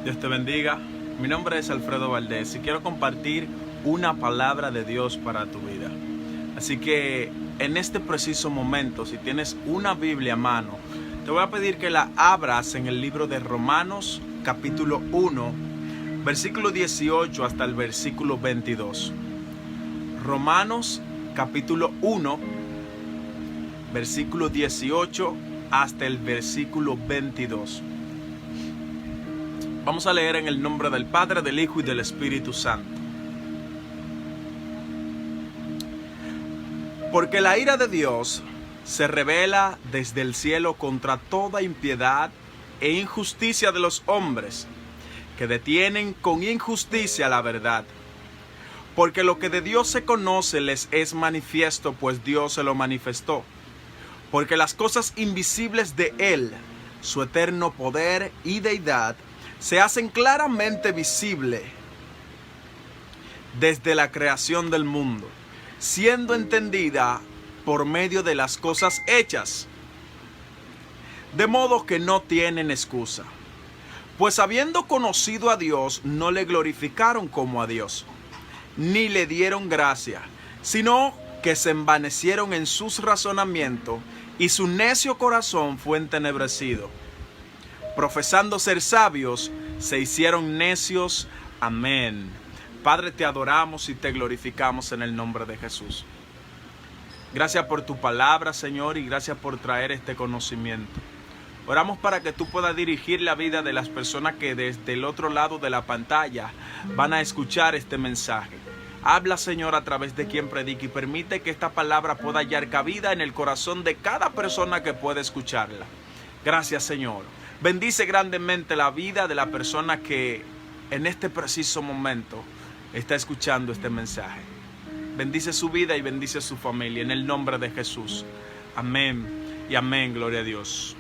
Dios te bendiga. Mi nombre es Alfredo Valdés y quiero compartir una palabra de Dios para tu vida. Así que en este preciso momento, si tienes una Biblia a mano, te voy a pedir que la abras en el libro de Romanos, capítulo 1, versículo 18 hasta el versículo 22. Romanos, capítulo 1, versículo 18 hasta el versículo 22. Vamos a leer en el nombre del Padre, del Hijo y del Espíritu Santo. Porque la ira de Dios se revela desde el cielo contra toda impiedad e injusticia de los hombres, que detienen con injusticia la verdad. Porque lo que de Dios se conoce les es manifiesto, pues Dios se lo manifestó. Porque las cosas invisibles de Él, su eterno poder y deidad, se hacen claramente visibles desde la creación del mundo, siendo entendida por medio de las cosas hechas, de modo que no tienen excusa. Pues habiendo conocido a Dios, no le glorificaron como a Dios, ni le dieron gracia, sino que se envanecieron en sus razonamientos, y su necio corazón fue entenebrecido. Profesando ser sabios, se hicieron necios. Amén. Padre, te adoramos y te glorificamos en el nombre de Jesús. Gracias por tu palabra, Señor, y gracias por traer este conocimiento. Oramos para que tú puedas dirigir la vida de las personas que desde el otro lado de la pantalla van a escuchar este mensaje. Habla, Señor, a través de quien predica y permite que esta palabra pueda hallar cabida en el corazón de cada persona que pueda escucharla. Gracias, Señor. Bendice grandemente la vida de la persona que en este preciso momento está escuchando este mensaje. Bendice su vida y bendice su familia en el nombre de Jesús. Amén y amén, gloria a Dios.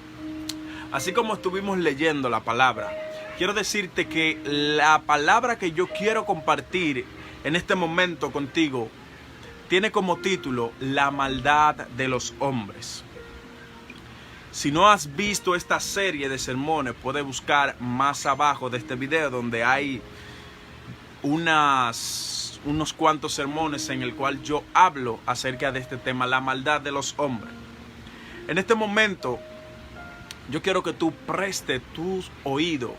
Así como estuvimos leyendo la palabra, quiero decirte que la palabra que yo quiero compartir en este momento contigo tiene como título La maldad de los hombres. Si no has visto esta serie de sermones, puedes buscar más abajo de este video donde hay unos cuantos sermones en el cual yo hablo acerca de este tema, la maldad de los hombres. En este momento, yo quiero que tú prestes tus oídos,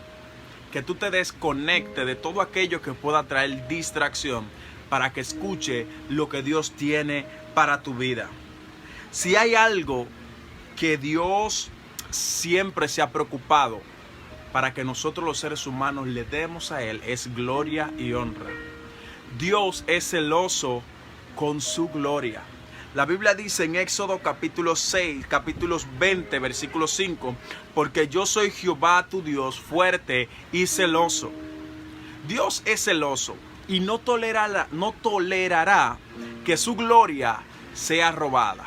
que tú te desconectes de todo aquello que pueda traer distracción para que escuche lo que Dios tiene para tu vida. Si hay algo que Dios siempre se ha preocupado para que nosotros los seres humanos le demos a Él, es gloria y honra. Dios es celoso con su gloria. La Biblia dice en Éxodo capítulo 6, capítulos 20, versículo 5, porque yo soy Jehová tu Dios, fuerte y celoso. Dios es celoso y no tolerará que su gloria sea robada.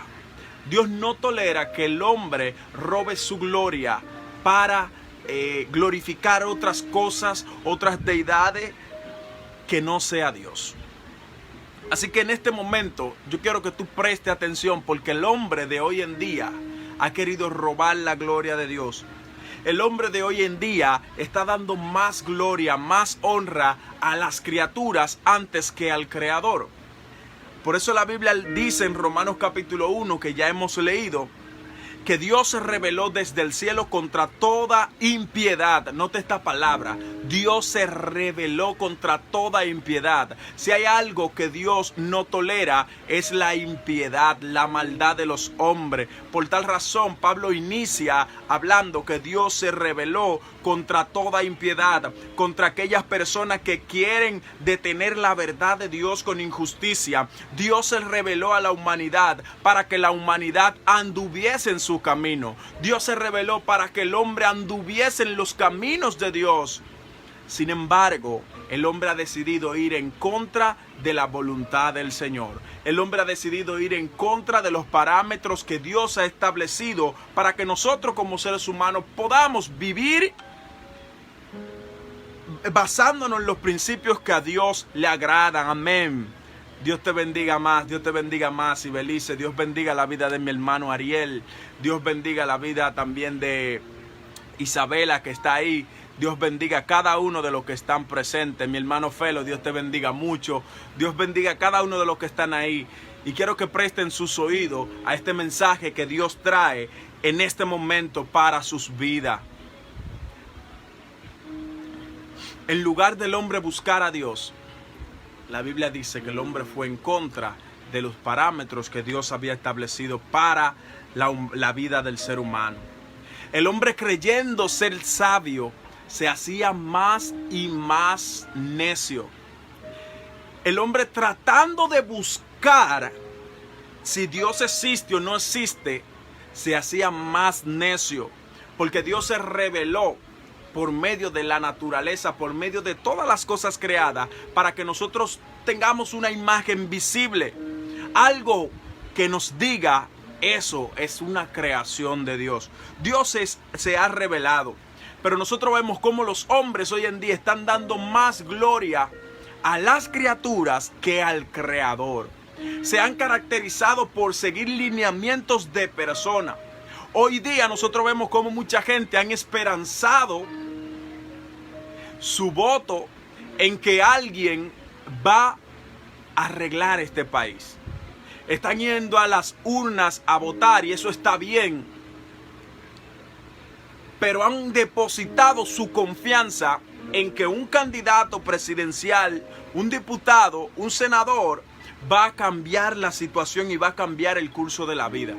Dios no tolera que el hombre robe su gloria para glorificar otras cosas, otras deidades que no sea Dios. Así que en este momento yo quiero que tú prestes atención, porque el hombre de hoy en día ha querido robar la gloria de Dios. El hombre de hoy en día está dando más gloria, más honra a las criaturas antes que al Creador. Por eso la Biblia dice en Romanos capítulo 1, que ya hemos leído, que Dios se rebeló desde el cielo contra toda impiedad. Note esta palabra, Dios se rebeló contra toda impiedad. Si hay algo que Dios no tolera, es la impiedad, la maldad de los hombres. Por tal razón, Pablo inicia hablando que Dios se rebeló contra toda impiedad, contra aquellas personas que quieren detener la verdad de Dios con injusticia. Dios se reveló a la humanidad para que la humanidad anduviese en su camino. Dios se reveló para que el hombre anduviese en los caminos de Dios. Sin embargo, el hombre ha decidido ir en contra de la voluntad del Señor. El hombre ha decidido ir en contra de los parámetros que Dios ha establecido para que nosotros como seres humanos podamos vivir basándonos en los principios que a Dios le agradan. Amén. Dios te bendiga más, Dios te bendiga más, y Belice. Dios bendiga la vida de mi hermano Ariel. Dios bendiga la vida también de Isabela, que está ahí Dios bendiga a cada uno de los que están presentes. Mi hermano Felo, Dios te bendiga mucho. Dios bendiga a cada uno de los que están ahí. Y quiero que presten sus oídos a este mensaje que Dios trae en este momento para sus vidas. En lugar del hombre buscar a Dios, la Biblia dice que el hombre fue en contra de los parámetros que Dios había establecido para la vida del ser humano. El hombre, creyendo ser sabio, se hacía más y más necio. El hombre, tratando de buscar si Dios existe o no existe, se hacía más necio, porque Dios se reveló por medio de la naturaleza, por medio de todas las cosas creadas, para que nosotros tengamos una imagen visible, algo que nos diga: eso es una creación de Dios. Dios se ha revelado, pero nosotros vemos cómo los hombres hoy en día están dando más gloria a las criaturas que al Creador. Se han caracterizado por seguir lineamientos de persona. Hoy día nosotros vemos cómo mucha gente han esperanzado su voto en que alguien va a arreglar este país. Están yendo a las urnas a votar y eso está bien, pero han depositado su confianza en que un candidato presidencial, un diputado, un senador va a cambiar la situación y va a cambiar el curso de la vida.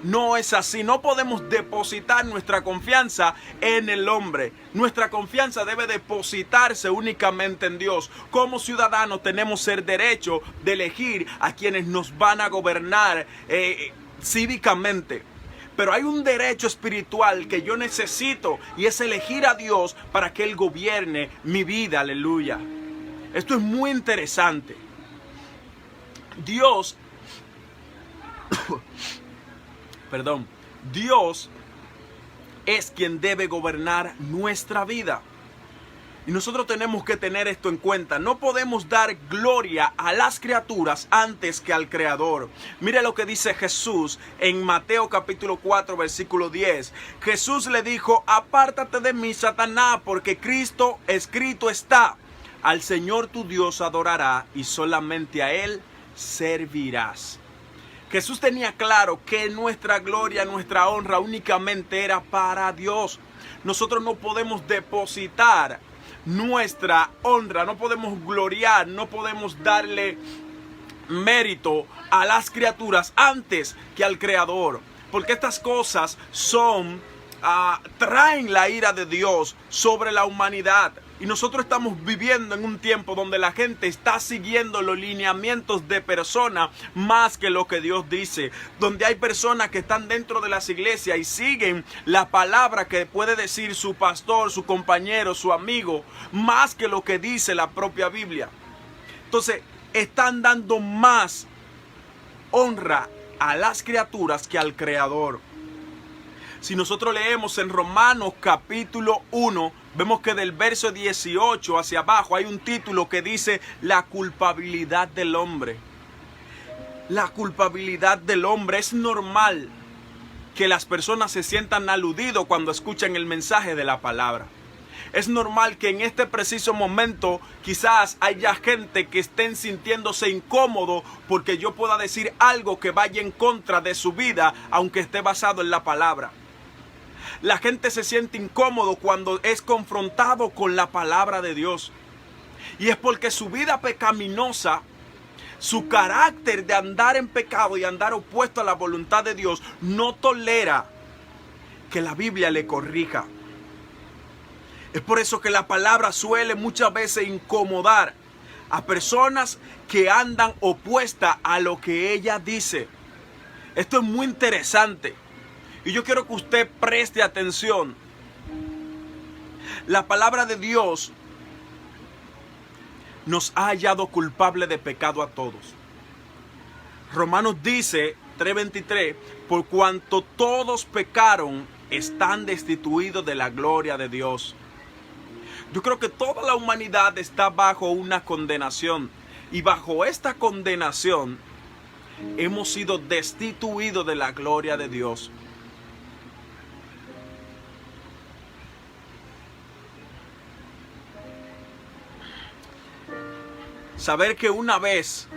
No es así. No podemos depositar nuestra confianza en el hombre. Nuestra confianza debe depositarse únicamente en Dios. Como ciudadanos tenemos el derecho de elegir a quienes nos van a gobernar cívicamente. Pero hay un derecho espiritual que yo necesito, y es elegir a Dios para que Él gobierne mi vida. Aleluya. Esto es muy interesante. Dios es quien debe gobernar nuestra vida. Y nosotros tenemos que tener esto en cuenta. No podemos dar gloria a las criaturas antes que al Creador. Mire lo que dice Jesús en Mateo capítulo 4 versículo 10. Jesús le dijo: apártate de mí, Satanás, porque escrito está: al Señor tu Dios adorará y solamente a Él servirás. Jesús tenía claro que nuestra gloria, nuestra honra únicamente era para Dios. Nosotros no podemos depositar nuestra honra, no podemos gloriar, no podemos darle mérito a las criaturas antes que al Creador, porque estas cosas traen la ira de Dios sobre la humanidad. Y nosotros estamos viviendo en un tiempo donde la gente está siguiendo los lineamientos de personas más que lo que Dios dice. Donde hay personas que están dentro de las iglesias y siguen la palabra que puede decir su pastor, su compañero, su amigo, más que lo que dice la propia Biblia. Entonces, están dando más honra a las criaturas que al Creador. Si nosotros leemos en Romanos capítulo 1, vemos que del verso 18 hacia abajo hay un título que dice: la culpabilidad del hombre. La culpabilidad del hombre. Es normal que las personas se sientan aludidos cuando escuchan el mensaje de la palabra. Es normal que en este preciso momento quizás haya gente que estén sintiéndose incómodo porque yo pueda decir algo que vaya en contra de su vida, aunque esté basado en la palabra. La gente se siente incómodo cuando es confrontado con la palabra de Dios. Y es porque su vida pecaminosa, su carácter de andar en pecado y andar opuesto a la voluntad de Dios, no tolera que la Biblia le corrija. Es por eso que la palabra suele muchas veces incomodar a personas que andan opuestas a lo que ella dice. Esto es muy interesante. Y yo quiero que usted preste atención. La palabra de Dios nos ha hallado culpable de pecado a todos. Romanos dice 3:23: por cuanto todos pecaron, están destituidos de la gloria de Dios. Yo creo que toda la humanidad está bajo una condenación. Y bajo esta condenación hemos sido destituidos de la gloria de Dios. Saber que una vez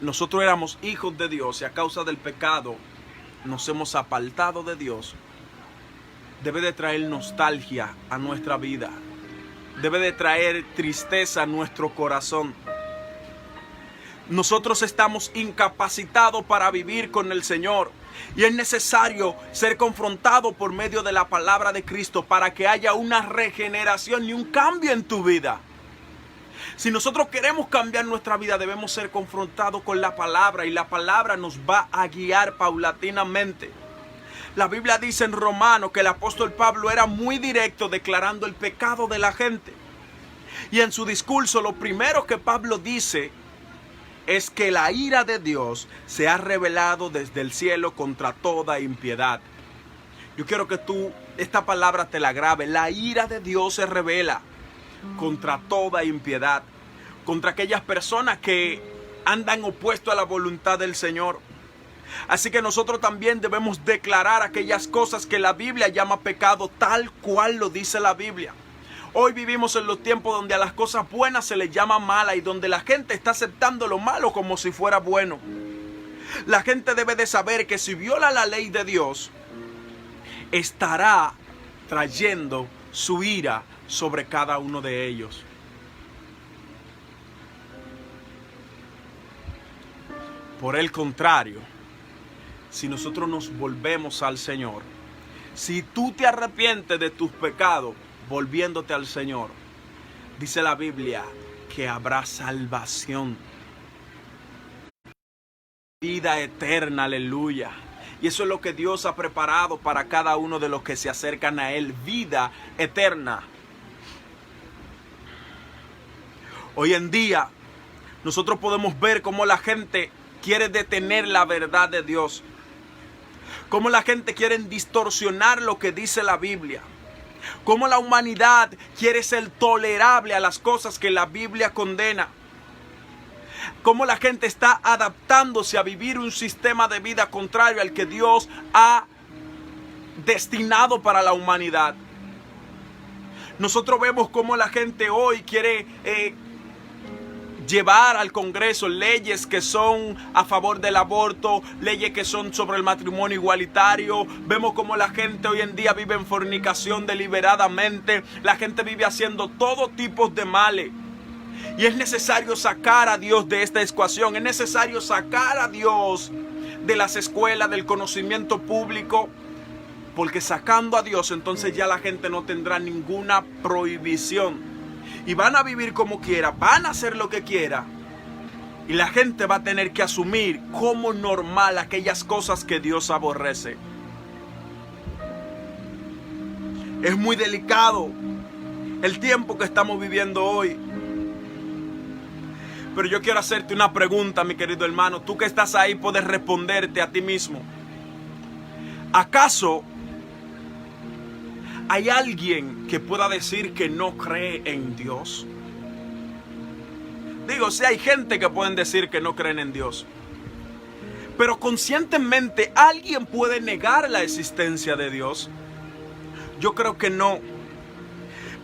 nosotros éramos hijos de Dios y a causa del pecado nos hemos apartado de Dios, debe de traer nostalgia a nuestra vida. Debe de traer tristeza a nuestro corazón. Nosotros estamos incapacitados para vivir con el Señor. Y es necesario ser confrontado por medio de la palabra de Cristo para que haya una regeneración y un cambio en tu vida. Si nosotros queremos cambiar nuestra vida, debemos ser confrontados con la palabra, y la palabra nos va a guiar paulatinamente. La Biblia dice en Romanos que el apóstol Pablo era muy directo declarando el pecado de la gente. Y en su discurso lo primero que Pablo dice es que la ira de Dios se ha revelado desde el cielo contra toda impiedad. Yo quiero que tú esta palabra te la grabes. La ira de Dios se revela contra toda impiedad, contra aquellas personas que andan opuesto a la voluntad del Señor. Así que nosotros también debemos declarar aquellas cosas que la Biblia llama pecado, tal cual lo dice la Biblia. Hoy vivimos en los tiempos donde a las cosas buenas se les llama mala y donde la gente está aceptando lo malo como si fuera bueno. La gente debe de saber que si viola la ley de Dios, estará trayendo su ira sobre cada uno de ellos. Por el contrario, si nosotros nos volvemos al Señor, si tú te arrepientes de tus pecados, volviéndote al Señor, dice la Biblia que habrá salvación, vida eterna, aleluya. Y eso es lo que Dios ha preparado para cada uno de los que se acercan a Él, vida eterna. Hoy en día nosotros podemos ver cómo la gente quiere detener la verdad de Dios, cómo la gente quiere distorsionar lo que dice la Biblia, cómo la humanidad quiere ser tolerable a las cosas que la Biblia condena, cómo la gente está adaptándose a vivir un sistema de vida contrario al que Dios ha destinado para la humanidad. Nosotros vemos cómo la gente hoy quiere llevar al Congreso leyes que son a favor del aborto, leyes que son sobre el matrimonio igualitario. Vemos cómo la gente hoy en día vive en fornicación deliberadamente. La gente vive haciendo todo tipo de males. Y es necesario sacar a Dios de esta ecuación. Es necesario sacar a Dios de las escuelas, del conocimiento público. Porque sacando a Dios, entonces ya la gente no tendrá ninguna prohibición. Y van a vivir como quiera, van a hacer lo que quiera. Y la gente va a tener que asumir como normal aquellas cosas que Dios aborrece. Es muy delicado el tiempo que estamos viviendo hoy. Pero yo quiero hacerte una pregunta, mi querido hermano. Tú que estás ahí puedes responderte a ti mismo. ¿Acaso hay alguien que pueda decir que no cree en Dios? Digo, sí hay gente que pueden decir que no creen en Dios. Pero conscientemente, ¿alguien puede negar la existencia de Dios? Yo creo que no.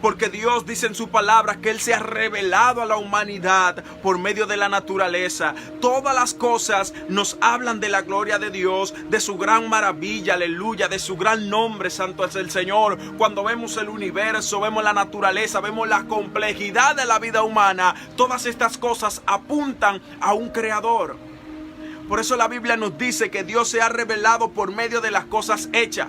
Porque Dios dice en su palabra que Él se ha revelado a la humanidad por medio de la naturaleza. Todas las cosas nos hablan de la gloria de Dios, de su gran maravilla, aleluya, de su gran nombre, santo es el Señor. Cuando vemos el universo, vemos la naturaleza, vemos la complejidad de la vida humana, todas estas cosas apuntan a un creador. Por eso la Biblia nos dice que Dios se ha revelado por medio de las cosas hechas.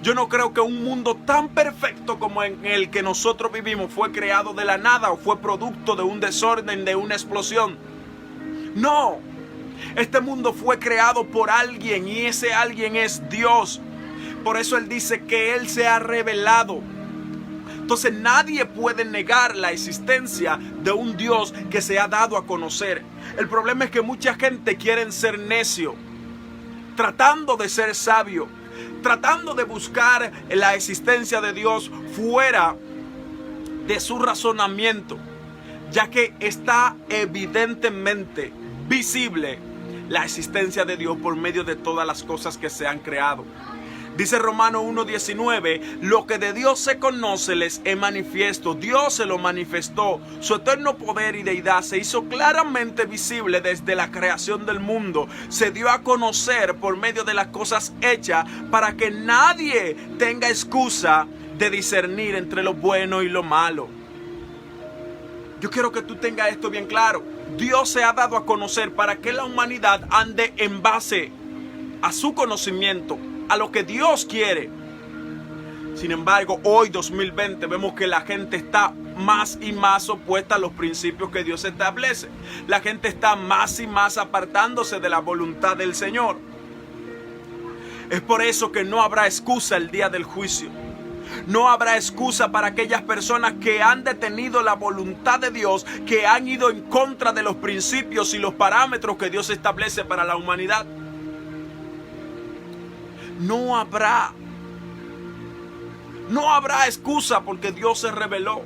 Yo no creo que un mundo tan perfecto como en el que nosotros vivimos fue creado de la nada o fue producto de un desorden, de una explosión. No, este mundo fue creado por alguien y ese alguien es Dios. Por eso Él dice que Él se ha revelado. Entonces nadie puede negar la existencia de un Dios que se ha dado a conocer. El problema es que mucha gente quiere ser necio, tratando de ser sabio, tratando de buscar la existencia de Dios fuera de su razonamiento, ya que está evidentemente visible la existencia de Dios por medio de todas las cosas que se han creado. Dice Romanos 1:19, lo que de Dios se conoce les es manifiesto. Dios se lo manifestó. Su eterno poder y deidad se hizo claramente visible desde la creación del mundo. Se dio a conocer por medio de las cosas hechas para que nadie tenga excusa de discernir entre lo bueno y lo malo. Yo quiero que tú tengas esto bien claro. Dios se ha dado a conocer para que la humanidad ande en base a su conocimiento, a lo que Dios quiere. Sin embargo, hoy 2020 vemos que la gente está más y más opuesta a los principios que Dios establece. La gente está más y más apartándose de la voluntad del Señor. Es por eso que no habrá excusa el día del juicio. No habrá excusa para aquellas personas que han detenido la voluntad de Dios, que han ido en contra de los principios y los parámetros que Dios establece para la humanidad. No habrá excusa porque Dios se reveló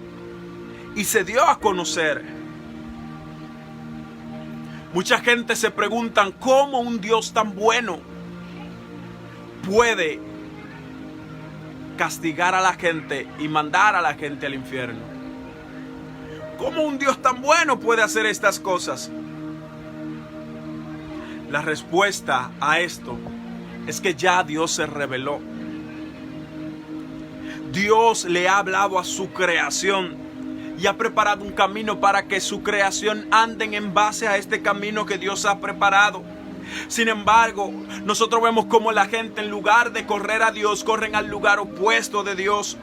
y se dio a conocer. Mucha gente se preguntan cómo un Dios tan bueno puede castigar a la gente y mandar a la gente al infierno. ¿Cómo un Dios tan bueno puede hacer estas cosas? La respuesta a esto es que ya Dios se reveló. Dios le ha hablado a su creación y ha preparado un camino para que su creación anden en base a este camino que Dios ha preparado. Sin embargo, nosotros vemos cómo la gente, en lugar de correr a Dios, corren al lugar opuesto de Dios.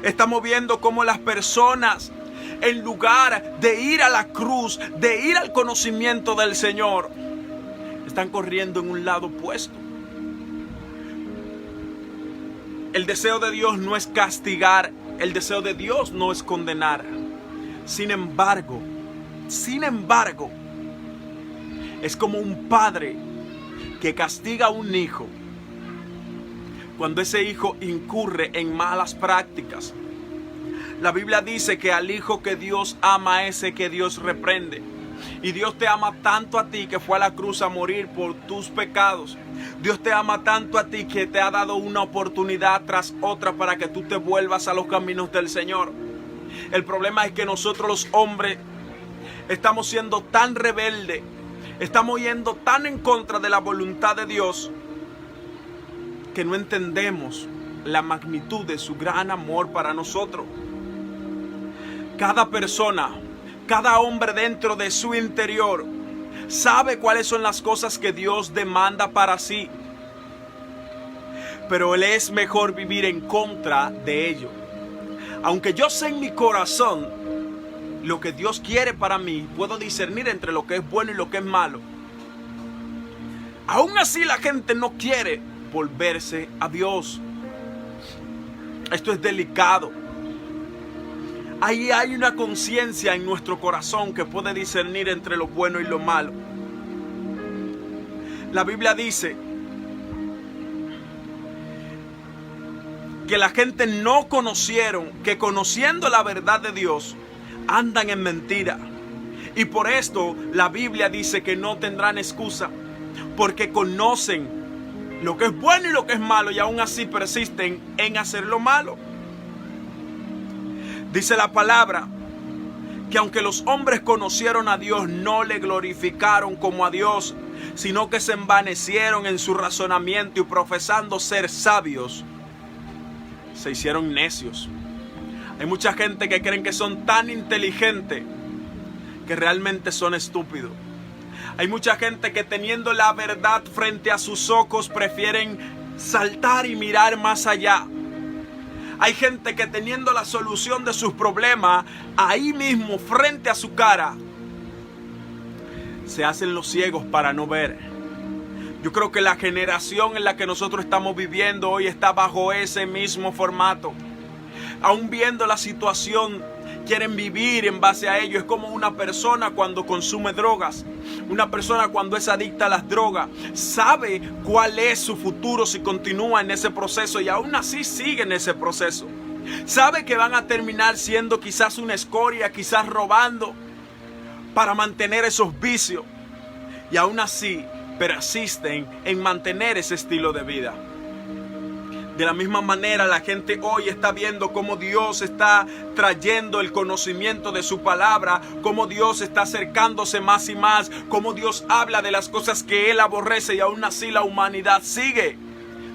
Estamos viendo cómo las personas, en lugar de ir a la cruz, de ir al conocimiento del Señor, están corriendo en un lado opuesto. El deseo de Dios no es castigar, el deseo de Dios no es condenar. Sin embargo, es como un padre que castiga a un hijo cuando ese hijo incurre en malas prácticas. La Biblia dice que al hijo que Dios ama, ese que Dios reprende. Y Dios te ama tanto a ti que fue a la cruz a morir por tus pecados. Dios te ama tanto a ti que te ha dado una oportunidad tras otra para que tú te vuelvas a los caminos del Señor. El problema es que nosotros los hombres estamos siendo tan rebeldes, estamos yendo tan en contra de la voluntad de Dios que no entendemos la magnitud de su gran amor para nosotros. Cada persona, cada hombre dentro de su interior sabe cuáles son las cosas que Dios demanda para sí. Pero le es mejor vivir en contra de ello. Aunque yo sé en mi corazón lo que Dios quiere para mí, puedo discernir entre lo que es bueno y lo que es malo. Aún así la gente no quiere volverse a Dios. Esto es delicado. Ahí hay una conciencia en nuestro corazón que puede discernir entre lo bueno y lo malo. La Biblia dice que la gente no conocieron, que conociendo la verdad de Dios, andan en mentira. Y por esto la Biblia dice que no tendrán excusa, porque conocen lo que es bueno y lo que es malo, y aún así persisten en hacer lo malo. Dice la palabra que aunque los hombres conocieron a Dios, no le glorificaron como a Dios, sino que se envanecieron en su razonamiento y profesando ser sabios, se hicieron necios. Hay mucha gente que creen que son tan inteligentes que realmente son estúpidos. Hay mucha gente que teniendo la verdad frente a sus ojos prefieren saltar y mirar más allá. Hay gente que teniendo la solución de sus problemas ahí mismo frente a su cara, se hacen los ciegos para no ver. Yo creo que la generación en la que nosotros estamos viviendo hoy está bajo ese mismo formato. Aún viendo la situación, quieren vivir en base a ello. Es como una persona cuando consume drogas. Una persona cuando es adicta a las drogas sabe cuál es su futuro si continúa en ese proceso, y aún así sigue en ese proceso. Sabe que van a terminar siendo quizás una escoria, quizás robando para mantener esos vicios, y aún así persisten en mantener ese estilo de vida. De la misma manera, la gente hoy está viendo cómo Dios está trayendo el conocimiento de su palabra, cómo Dios está acercándose más y más, cómo Dios habla de las cosas que Él aborrece, y aún así la humanidad sigue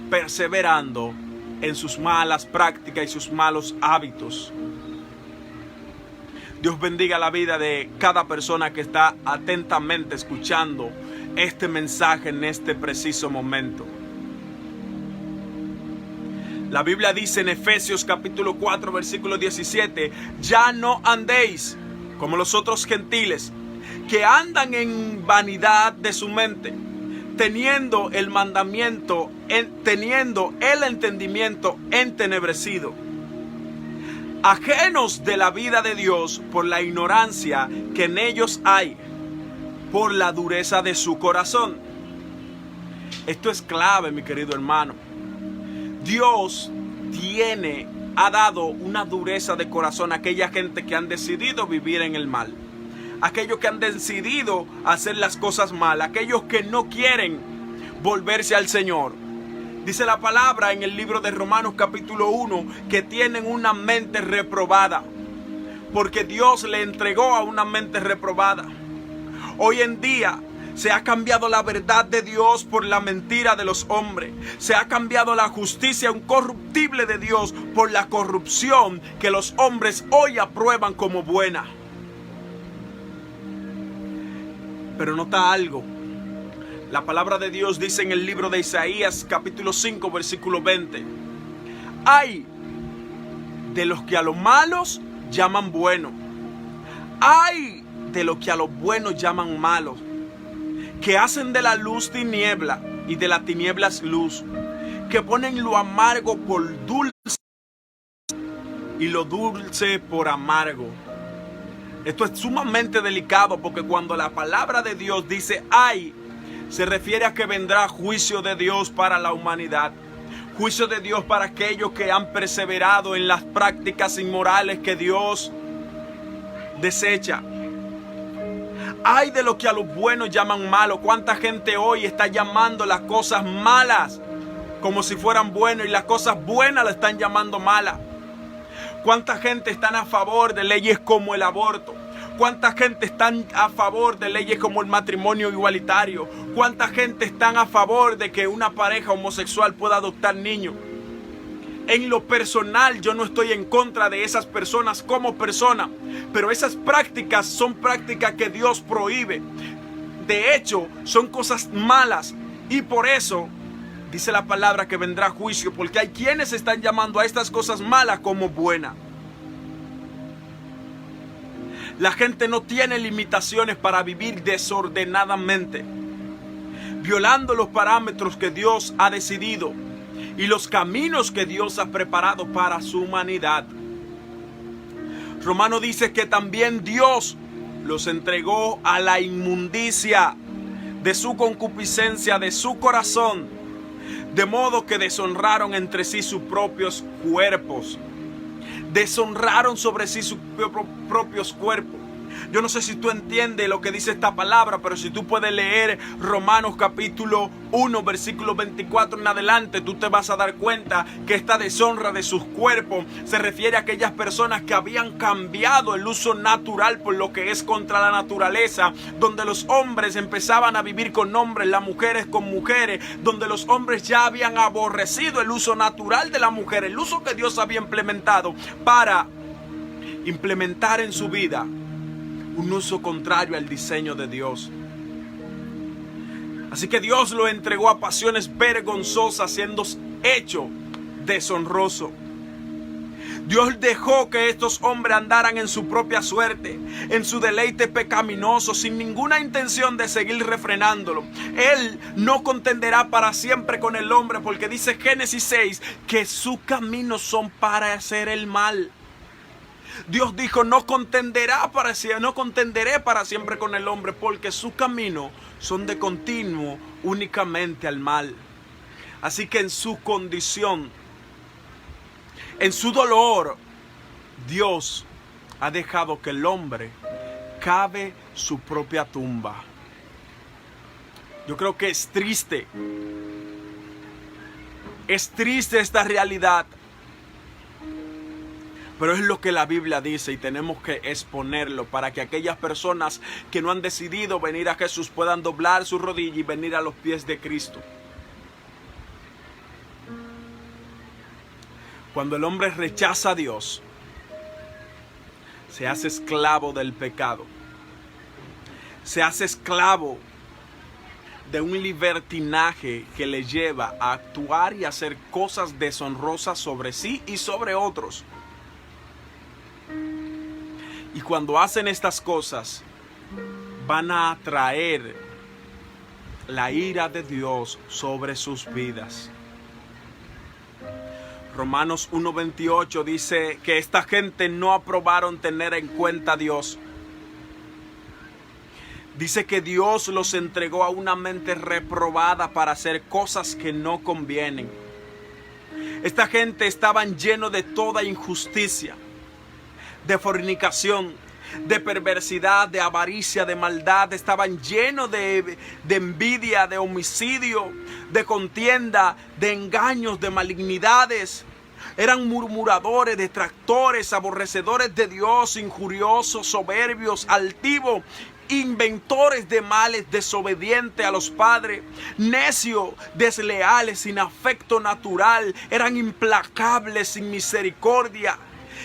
perseverando en sus malas prácticas y sus malos hábitos. Dios bendiga la vida de cada persona que está atentamente escuchando este mensaje en este preciso momento. La Biblia dice en Efesios capítulo 4 versículo 17: ya no andéis como los otros gentiles, que andan en vanidad de su mente, teniendo el entendimiento entenebrecido, ajenos de la vida de Dios por la ignorancia que en ellos hay, por la dureza de su corazón. Esto es clave, mi querido hermano. Dios ha dado una dureza de corazón a aquella gente que han decidido vivir en el mal, aquellos que han decidido hacer las cosas mal, aquellos que no quieren volverse al Señor. Dice la palabra en el libro de Romanos capítulo 1 que tienen una mente reprobada, porque Dios le entregó a una mente reprobada. Hoy en día se ha cambiado la verdad de Dios por la mentira de los hombres. Se ha cambiado la justicia incorruptible de Dios por la corrupción que los hombres hoy aprueban como buena. Pero nota algo. La palabra de Dios dice en el libro de Isaías capítulo 5 versículo 20: ay de los que a los malos llaman bueno, ay de los que a los buenos llaman malos, que hacen de la luz tiniebla y de las tinieblas luz, que ponen lo amargo por dulce y lo dulce por amargo. Esto es sumamente delicado, porque cuando la palabra de Dios dice ay, se refiere a que vendrá juicio de Dios para la humanidad. Juicio de Dios para aquellos que han perseverado en las prácticas inmorales que Dios desecha. Ay de lo que a los buenos llaman malo. ¿Cuánta gente hoy está llamando las cosas malas como si fueran buenas, y las cosas buenas las están llamando malas? ¿Cuánta gente están a favor de leyes como el aborto? ¿Cuánta gente están a favor de leyes como el matrimonio igualitario? ¿Cuánta gente están a favor de que una pareja homosexual pueda adoptar niños? En lo personal, yo no estoy en contra de esas personas como persona, pero esas prácticas son prácticas que Dios prohíbe. De hecho, son cosas malas, y por eso dice la palabra que vendrá juicio, porque hay quienes están llamando a estas cosas malas como buenas. La gente no tiene limitaciones para vivir desordenadamente, violando los parámetros que Dios ha decidido y los caminos que Dios ha preparado para su humanidad. Romano dice que también Dios los entregó a la inmundicia de su concupiscencia, de su corazón, de modo que deshonraron entre sí sus propios cuerpos. Deshonraron sobre sí sus propios cuerpos. Yo no sé si tú entiendes lo que dice esta palabra, pero si tú puedes leer Romanos capítulo 1 versículo 24 en adelante, tú te vas a dar cuenta que esta deshonra de sus cuerpos se refiere a aquellas personas que habían cambiado el uso natural por lo que es contra la naturaleza, donde los hombres empezaban a vivir con hombres, las mujeres con mujeres, donde los hombres ya habían aborrecido el uso natural de la mujer, el uso que Dios había implementado para implementar en su vida un uso contrario al diseño de Dios. Así que Dios lo entregó a pasiones vergonzosas, siendo hecho deshonroso. Dios dejó que estos hombres andaran en su propia suerte, en su deleite pecaminoso, sin ninguna intención de seguir refrenándolo. Él no contenderá para siempre con el hombre, porque dice Génesis 6 que sus caminos son para hacer el mal. Dios dijo, no contenderé para siempre con el hombre, porque sus caminos son de continuo únicamente al mal. Así que en su condición, en su dolor, Dios ha dejado que el hombre cave su propia tumba. Yo creo que es triste Es triste esta realidad, pero es lo que la Biblia dice y tenemos que exponerlo para que aquellas personas que no han decidido venir a Jesús puedan doblar su rodilla y venir a los pies de Cristo. Cuando el hombre rechaza a Dios, se hace esclavo del pecado. Se hace esclavo de un libertinaje que le lleva a actuar y hacer cosas deshonrosas sobre sí y sobre otros. Y cuando hacen estas cosas, van a atraer la ira de Dios sobre sus vidas. Romanos 1:28 dice que esta gente no aprobaron tener en cuenta a Dios. Dice que Dios los entregó a una mente reprobada para hacer cosas que no convienen. Esta gente estaban llenos de toda injusticia, de fornicación, de perversidad, de avaricia, de maldad. Estaban llenos de envidia, de homicidio, de contienda, de engaños, de malignidades. Eran murmuradores, detractores, aborrecedores de Dios, injuriosos, soberbios, altivos, inventores de males, desobedientes a los padres, necios, desleales, sin afecto natural. Eran implacables, sin misericordia.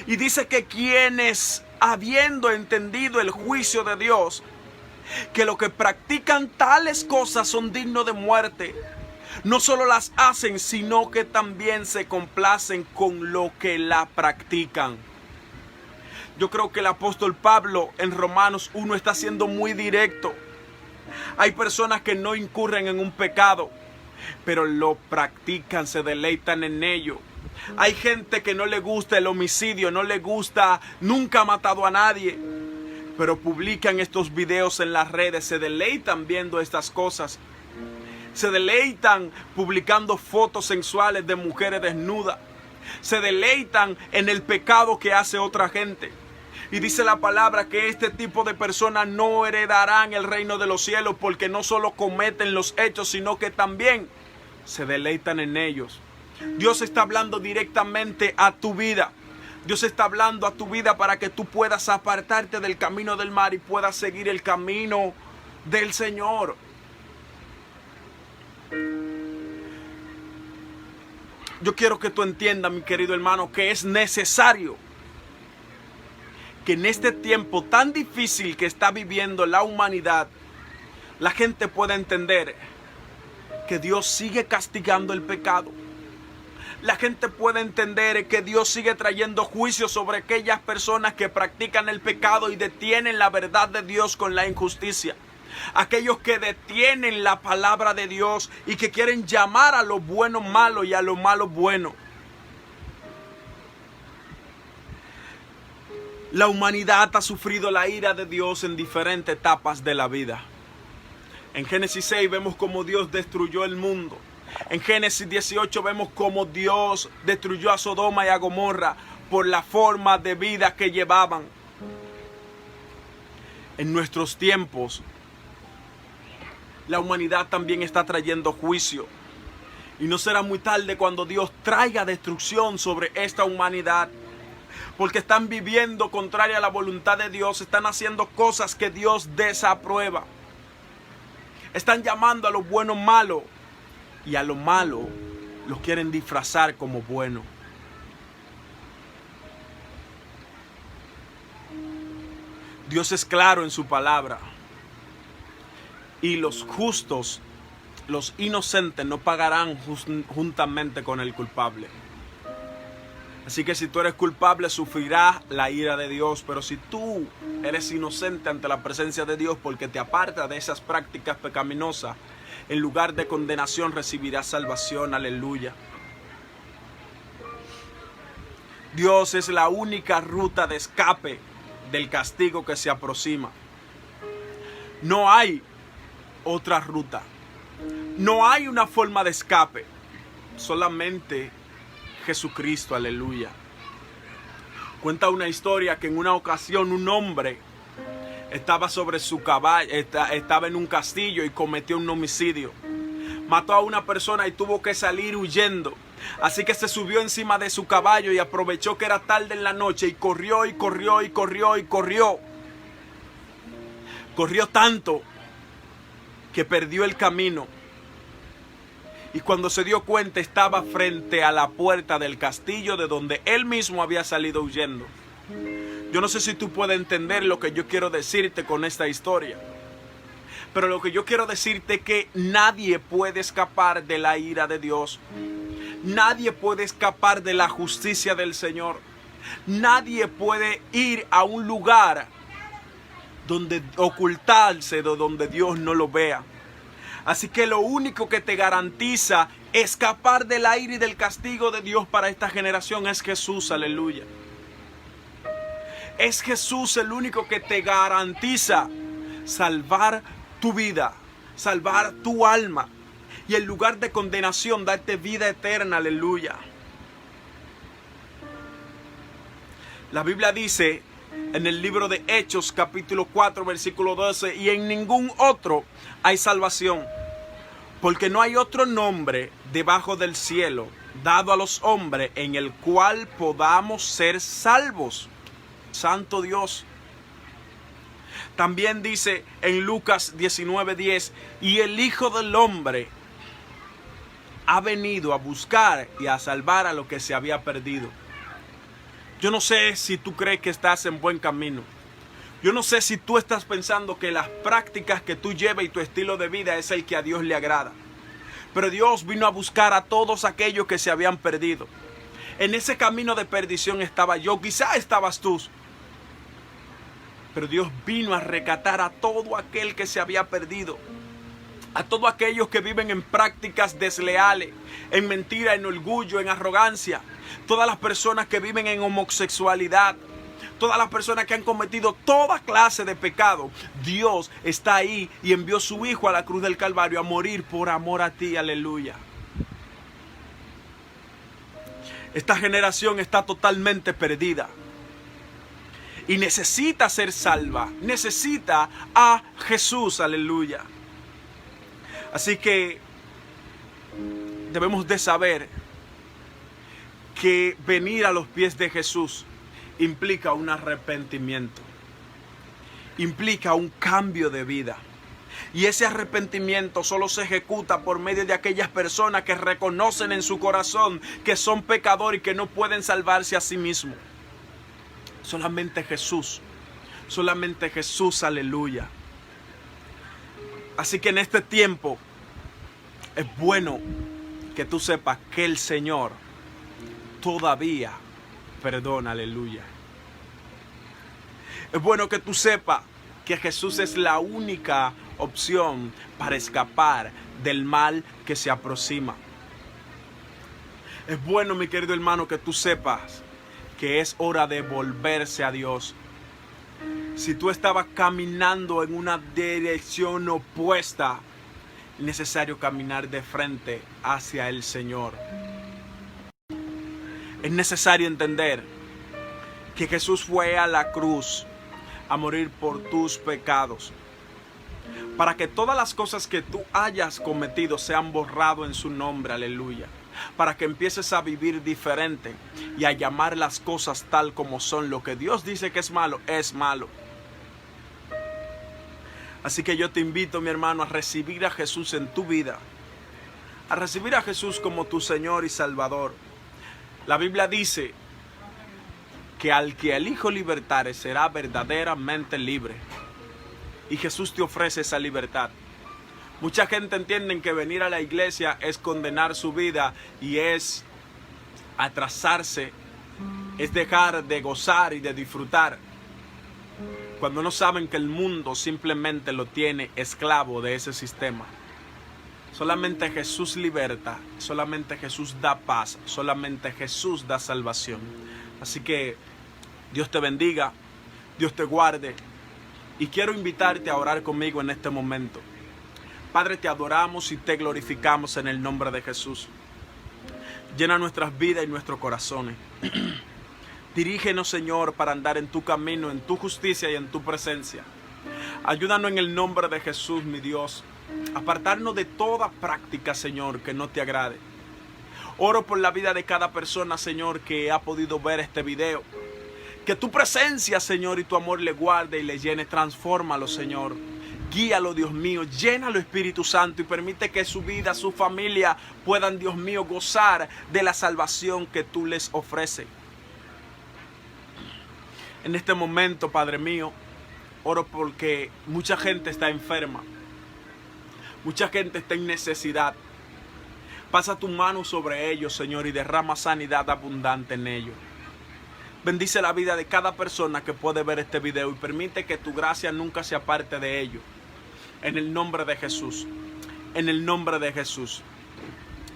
Y dice que quienes, habiendo entendido el juicio de Dios, que los que practican tales cosas son dignos de muerte, no solo las hacen, sino que también se complacen con lo que la practican. Yo creo que el apóstol Pablo en Romanos 1 está siendo muy directo. Hay personas que no incurren en un pecado, pero lo practican, se deleitan en ello. Hay gente que no le gusta el homicidio, no le gusta, nunca ha matado a nadie, pero publican estos videos en las redes, se deleitan viendo estas cosas. Se deleitan publicando fotos sensuales de mujeres desnudas. Se deleitan en el pecado que hace otra gente. Y dice la palabra que este tipo de personas no heredarán el reino de los cielos, porque no solo cometen los hechos, sino que también se deleitan en ellos. Dios está hablando directamente a tu vida. Dios está hablando a tu vida para que tú puedas apartarte del camino del mal y puedas seguir el camino del Señor. Yo quiero que tú entiendas, mi querido hermano, que es necesario que en este tiempo tan difícil que está viviendo la humanidad, la gente pueda entender que Dios sigue castigando el pecado. La gente puede entender que Dios sigue trayendo juicio sobre aquellas personas que practican el pecado y detienen la verdad de Dios con la injusticia. Aquellos que detienen la palabra de Dios y que quieren llamar a lo bueno malo y a lo malo bueno. La humanidad ha sufrido la ira de Dios en diferentes etapas de la vida. En Génesis 6 vemos cómo Dios destruyó el mundo. En Génesis 18 vemos cómo Dios destruyó a Sodoma y a Gomorra por la forma de vida que llevaban. En nuestros tiempos, la humanidad también está trayendo juicio. Y no será muy tarde cuando Dios traiga destrucción sobre esta humanidad. Porque están viviendo contraria a la voluntad de Dios. Están haciendo cosas que Dios desaprueba. Están llamando a lo bueno malo. Y a lo malo lo quieren disfrazar como bueno. Dios es claro en su palabra. Y los justos, los inocentes, no pagarán juntamente con el culpable. Así que si tú eres culpable, sufrirás la ira de Dios. Pero si tú eres inocente ante la presencia de Dios porque te apartas de esas prácticas pecaminosas, en lugar de condenación recibirás salvación. Aleluya. Dios es la única ruta de escape del castigo que se aproxima. No hay otra ruta. No hay una forma de escape. Solamente Jesucristo, aleluya. Cuenta una historia que en una ocasión un hombre estaba sobre su caballo, estaba en un castillo y cometió un homicidio. Mató a una persona y tuvo que salir huyendo. Así que se subió encima de su caballo y aprovechó que era tarde en la noche y corrió y corrió y corrió y corrió. Corrió tanto que perdió el camino. Y cuando se dio cuenta estaba frente a la puerta del castillo de donde él mismo había salido huyendo. Yo no sé si tú puedes entender lo que yo quiero decirte con esta historia. Pero lo que yo quiero decirte es que nadie puede escapar de la ira de Dios. Nadie puede escapar de la justicia del Señor. Nadie puede ir a un lugar donde ocultarse, de donde Dios no lo vea. Así que lo único que te garantiza escapar del ira y del castigo de Dios para esta generación es Jesús, aleluya. Es Jesús el único que te garantiza salvar tu vida, salvar tu alma y en lugar de condenación darte vida eterna, aleluya. La Biblia dice en el libro de Hechos capítulo 4 versículo 12, y en ningún otro hay salvación, porque no hay otro nombre debajo del cielo dado a los hombres en el cual podamos ser salvos. Santo Dios. También dice en Lucas 19:10, y el Hijo del Hombre ha venido a buscar y a salvar a lo que se había perdido. Yo no sé si tú crees que estás en buen camino. Yo no sé si tú estás pensando que las prácticas que tú llevas y tu estilo de vida es el que a Dios le agrada. Pero Dios vino a buscar a todos aquellos que se habían perdido. En ese camino de perdición estaba yo, quizá estabas tú. Pero Dios vino a rescatar a todo aquel que se había perdido. A todos aquellos que viven en prácticas desleales, en mentira, en orgullo, en arrogancia. Todas las personas que viven en homosexualidad. Todas las personas que han cometido toda clase de pecado. Dios está ahí y envió a su Hijo a la cruz del Calvario a morir por amor a ti, aleluya. Esta generación está totalmente perdida. Y necesita ser salva. Necesita a Jesús, aleluya. Así que debemos de saber que venir a los pies de Jesús implica un arrepentimiento. Implica un cambio de vida. Y ese arrepentimiento solo se ejecuta por medio de aquellas personas que reconocen en su corazón que son pecadores y que no pueden salvarse a sí mismos. Solamente Jesús. Solamente Jesús, aleluya. Así que en este tiempo es bueno que tú sepas que el Señor todavía perdona, aleluya. Es bueno que tú sepas que Jesús es la única opción para escapar del mal que se aproxima. Es bueno, mi querido hermano, que tú sepas que es hora de volverse a Dios. Si tú estabas caminando en una dirección opuesta, es necesario caminar de frente hacia el Señor. Es necesario entender que Jesús fue a la cruz a morir por tus pecados, para que todas las cosas que tú hayas cometido sean borradas en su nombre, aleluya. Para que empieces a vivir diferente y a llamar las cosas tal como son. Lo que Dios dice que es malo, es malo. Así que yo te invito, mi hermano, a recibir a Jesús en tu vida. A recibir a Jesús como tu Señor y Salvador. La Biblia dice que al que el Hijo libertare será verdaderamente libre. Y Jesús te ofrece esa libertad. Mucha gente entiende que venir a la iglesia es condenar su vida y es atrasarse, es dejar de gozar y de disfrutar. Cuando no saben que el mundo simplemente lo tiene esclavo de ese sistema. Solamente Jesús liberta, solamente Jesús da paz, solamente Jesús da salvación. Así que Dios te bendiga, Dios te guarde. Y quiero invitarte a orar conmigo en este momento. Padre, te adoramos y te glorificamos en el nombre de Jesús. Llena nuestras vidas y nuestros corazones. Dirígenos, Señor, para andar en tu camino, en tu justicia y en tu presencia. Ayúdanos en el nombre de Jesús, mi Dios. Apartarnos de toda práctica, Señor, que no te agrade. Oro por la vida de cada persona, Señor, que ha podido ver este video. Que tu presencia, Señor, y tu amor le guarde y le llene. Transfórmalo, Señor. Guíalo, Dios mío. Llénalo, Espíritu Santo, y permite que su vida, su familia puedan, Dios mío, gozar de la salvación que tú les ofreces. En este momento, Padre mío, oro porque mucha gente está enferma. Mucha gente está en necesidad. Pasa tu mano sobre ellos, Señor, y derrama sanidad abundante en ellos. Bendice la vida de cada persona que puede ver este video y permite que tu gracia nunca se aparte de ellos. En el nombre de Jesús. En el nombre de Jesús.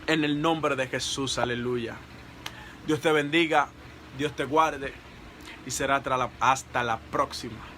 En el nombre de Jesús. Aleluya. Dios te bendiga. Dios te guarde. Y será hasta la próxima.